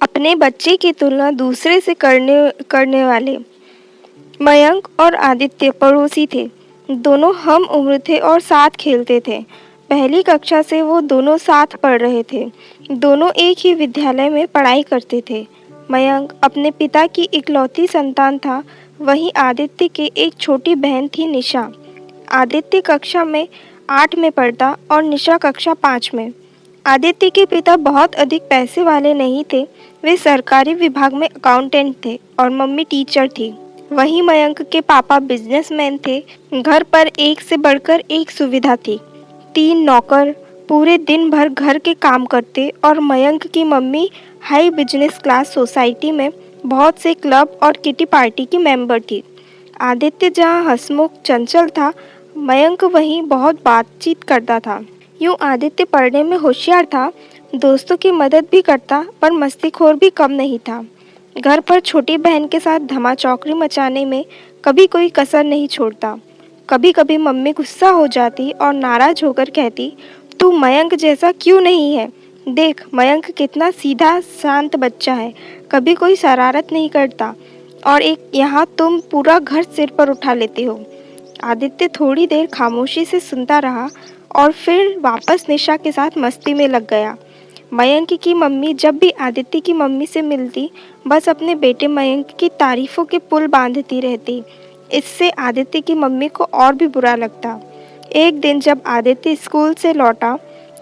अपने बच्चे की तुलना दूसरे से करने वाले मयंक और आदित्य पड़ोसी थे। दोनों हम उम्र थे और साथ खेलते थे। पहली कक्षा से वो दोनों साथ पढ़ रहे थे। दोनों एक ही विद्यालय में पढ़ाई करते थे। मयंक अपने पिता की इकलौती संतान था। वहीं आदित्य की एक छोटी बहन थी, निशा। आदित्य कक्षा में 8 में पढ़ता और निशा कक्षा 5 में। आदित्य के पिता बहुत अधिक पैसे वाले नहीं थे। वे सरकारी विभाग में अकाउंटेंट थे और मम्मी टीचर थी। वहीं मयंक के पापा बिजनेसमैन थे। घर पर एक से बढ़कर एक सुविधा थी। 3 नौकर पूरे दिन भर घर के काम करते और मयंक की mummy high business class society में बहुत से क्लब और किटी पार्टी की मेंबर थी। आदित्य जहाँ हंसमुख चंचल था, मयंक वहीं बहुत बातचीत करता था। यूँ आदित्य पढ़ने में होशियार था, दोस्तों की मदद भी करता, पर मस्तीखोर भी कम नहीं था। घर पर छोटी बहन के साथ धमाचौकड़ी मचाने में कभी कोई कसर नहीं छोड़ता। कभी कभी मम्मी गुस्सा हो जाती और नाराज होकर कहती, तू मयंक जैसा क्यों नहीं है? देख, मयंक कितना सीधा शांत बच्चा है, कभी कोई शरारत नहीं करता, और एक यहाँ तुम पूरा घर सिर पर उठा लेते हो। आदित्य थोड़ी देर खामोशी से सुनता रहा और फिर वापस निशा के साथ मस्ती में लग गया। मयंक की मम्मी जब भी आदित्य की मम्मी से मिलती, बस अपने बेटे मयंक की तारीफों के पुल बांधती रहती। इससे आदित्य की मम्मी को और भी बुरा लगता। एक दिन जब आदित्य स्कूल से लौटा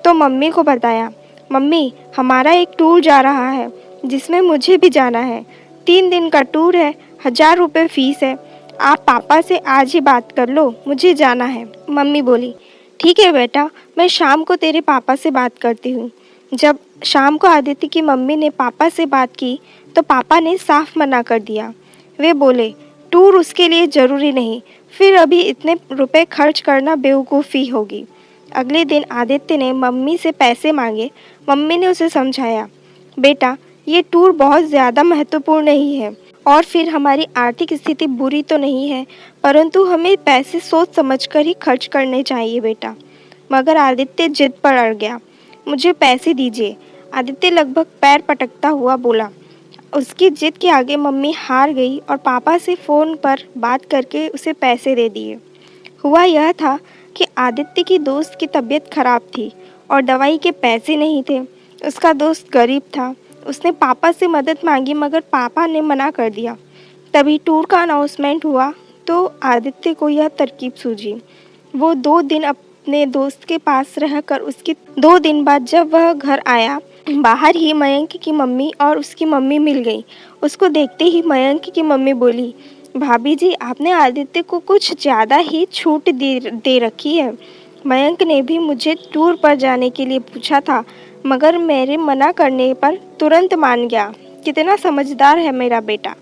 तो मम्मी को बताया, मम्मी, हमारा एक टूर जा रहा है जिसमें मुझे भी जाना है। 3 दिन का टूर है, 1000 रुपये फीस है। आप पापा से आज ही बात कर लो, मुझे जाना है। मम्मी बोली, ठीक है बेटा, मैं शाम को तेरे पापा से बात करती हूँ। जब शाम को आदित्य की मम्मी ने पापा से बात की तो पापा ने साफ मना कर दिया। वे बोले, टूर उसके लिए ज़रूरी नहीं, फिर अभी इतने रुपए खर्च करना बेवकूफ़ी होगी। अगले दिन आदित्य ने मम्मी से पैसे मांगे। मम्मी ने उसे समझाया, बेटा, ये टूर बहुत ज़्यादा महत्वपूर्ण नहीं है और फिर हमारी आर्थिक स्थिति बुरी तो नहीं है, परंतु हमें पैसे सोच समझकर ही खर्च करने चाहिए बेटा। मगर आदित्य जिद पर अड़ गया, मुझे पैसे दीजिए। आदित्य लगभग पैर पटकता हुआ बोला। उसकी जिद के आगे मम्मी हार गई और पापा से फ़ोन पर बात करके उसे पैसे दे दिए। हुआ यह था कि आदित्य की दोस्त की तबीयत खराब थी और दवाई के पैसे नहीं थे। उसका दोस्त गरीब था। उसने पापा से मदद मांगी मगर पापा ने मना कर दिया। तभी टूर का अनाउंसमेंट हुआ तो आदित्य को यह तरकीब सूझी। वो 2 दिन अपने दोस्त के पास रहकर उसकी 2 दिन बाद जब वह घर आया, बाहर ही मयंक की मम्मी और उसकी मम्मी मिल गई। उसको देखते ही मयंक की मम्मी बोली, भाभी जी, आपने आदित्य को कुछ ज़्यादा ही छूट दे रखी है। मयंक ने भी मुझे टूर पर जाने के लिए पूछा था मगर मेरे मना करने पर तुरंत मान गया। कितना समझदार है मेरा बेटा,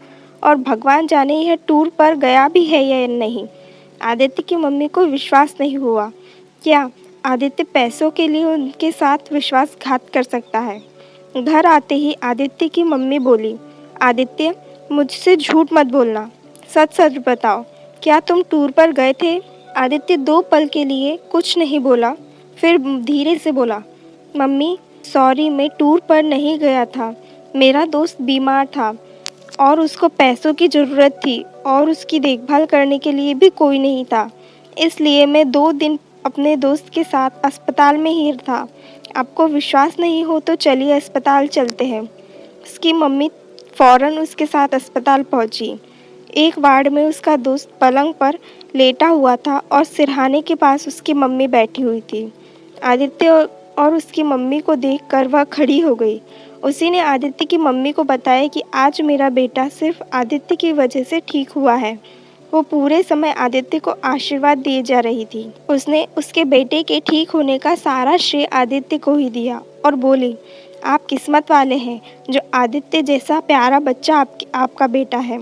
और भगवान जाने यह टूर पर गया भी है या नहीं। आदित्य की मम्मी को विश्वास नहीं हुआ। क्या आदित्य पैसों के लिए उनके साथ विश्वासघात कर सकता है? घर आते ही आदित्य की मम्मी बोली, आदित्य, मुझसे झूठ मत बोलना, सच सच बताओ, क्या तुम टूर पर गए थे? आदित्य 2 पल के लिए कुछ नहीं बोला, फिर धीरे से बोला, मम्मी, सॉरी, मैं टूर पर नहीं गया था। मेरा दोस्त बीमार था और उसको पैसों की ज़रूरत थी और उसकी देखभाल करने के लिए भी कोई नहीं था। इसलिए मैं 2 दिन अपने दोस्त के साथ अस्पताल में ही था। आपको विश्वास नहीं हो तो चलिए अस्पताल चलते हैं। उसकी मम्मी फ़ौरन उसके साथ अस्पताल पहुंची। एक वार्ड में उसका दोस्त पलंग पर लेटा हुआ था और सिरहाने के पास उसकी मम्मी बैठी हुई थी। आदित्य और उसकी मम्मी को देखकर वह खड़ी हो गई। उसी ने आदित्य की मम्मी को बताया कि आज मेरा बेटा सिर्फ आदित्य की वजह से ठीक हुआ है। वो पूरे समय आदित्य को आशीर्वाद दिए जा रही थी। उसने उसके बेटे के ठीक होने का सारा श्रेय आदित्य को ही दिया और बोली, आप किस्मत वाले हैं जो आदित्य जैसा प्यारा बच्चा आपका बेटा है।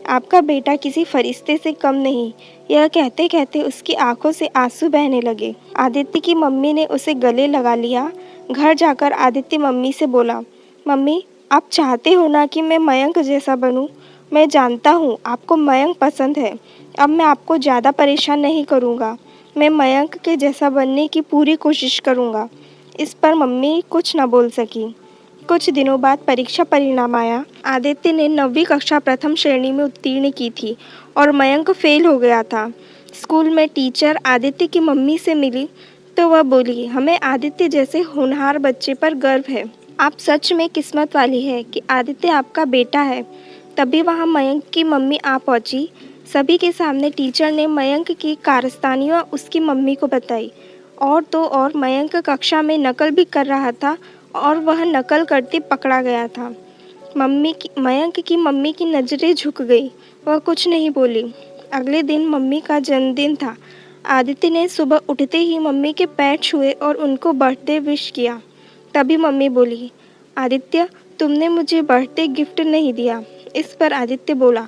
आपका बेटा किसी फरिश्ते से कम नहीं। यह कहते कहते उसकी आंखों से आंसू बहने लगे। आदित्य की मम्मी ने उसे गले लगा लिया। घर जाकर आदित्य मम्मी से बोला, मम्मी, आप चाहते हो ना कि मैं मयंक जैसा बनूं? मैं जानता हूँ आपको मयंक पसंद है। अब मैं आपको ज़्यादा परेशान नहीं करूँगा। मैं मयंक के जैसा बनने की पूरी कोशिश करूँगा। इस पर मम्मी कुछ न बोल सकी। कुछ दिनों बाद परीक्षा परिणाम आया। आदित्य ने 9वीं कक्षा प्रथम श्रेणी में उत्तीर्ण की थी और मयंक फेल हो गया था। स्कूल में टीचर आदित्य की मम्मी से मिली तो वह बोली, हमें आदित्य जैसे होनहार बच्चे पर गर्व है। आप सच में किस्मत वाली है कि आदित्य आपका बेटा है। तभी वहाँ मयंक की मम्मी आ पहुँची। सभी के सामने टीचर ने मयंक की कारस्तानियाँ उसकी मम्मी को बताई। और तो और मयंक कक्षा में नकल भी कर रहा था और वह नकल करते पकड़ा गया था। मयंक की मम्मी की नज़रें झुक गई। वह कुछ नहीं बोली। अगले दिन मम्मी का जन्मदिन था। आदित्य ने सुबह उठते ही मम्मी के पैर छुए और उनको बर्थडे विश किया। तभी मम्मी बोली, आदित्य तुमने मुझे बर्थडे गिफ्ट नहीं दिया। इस पर आदित्य बोला,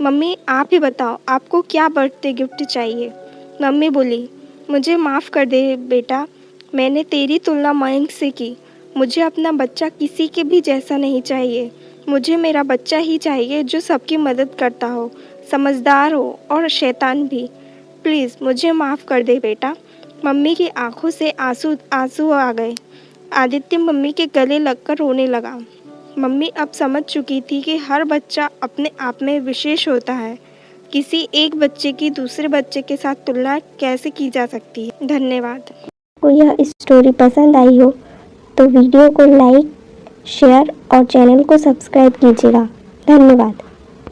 मम्मी आप ही बताओ आपको क्या बर्थडे गिफ्ट चाहिए। मम्मी बोली, मुझे माफ़ कर दे बेटा, मैंने तेरी तुलना मयंक से की। मुझे अपना बच्चा किसी के भी जैसा नहीं चाहिए। मुझे मेरा बच्चा ही चाहिए जो सबकी मदद करता हो, समझदार हो और शैतान भी। प्लीज़ मुझे माफ़ कर दे बेटा। मम्मी की आंखों से आंसू आंसू आ गए। आदित्य मम्मी के गले लगकर रोने लगा। मम्मी अब समझ चुकी थी कि हर बच्चा अपने आप में विशेष होता है। किसी एक बच्चे की दूसरे बच्चे के साथ तुलना कैसे की जा सकती है। धन्यवाद। को यह स्टोरी पसंद आई हो तो वीडियो को लाइक, शेयर और चैनल को सब्सक्राइब कीजिएगा। धन्यवाद।